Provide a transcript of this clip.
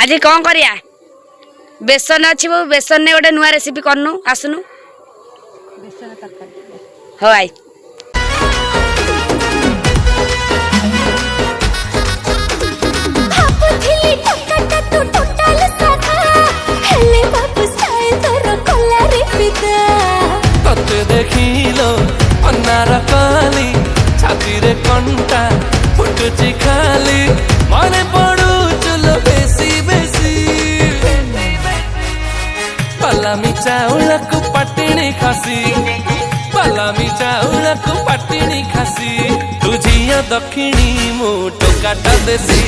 आज कौन करिया बेसन अच्छी वो बेसन ने गोटे नुआ रेसिपी करनु आसनु बेसन तरकारी हो आई देखिलो अन्नार काली छाती रे कंटा फुटुची खाली मने पड़ू चलो बेसी बेसी पलामी चाउल को पटनी खासी पलामी चाउल को पटनी खासी तुझिया दक्षिणी मु टोकाटा देसी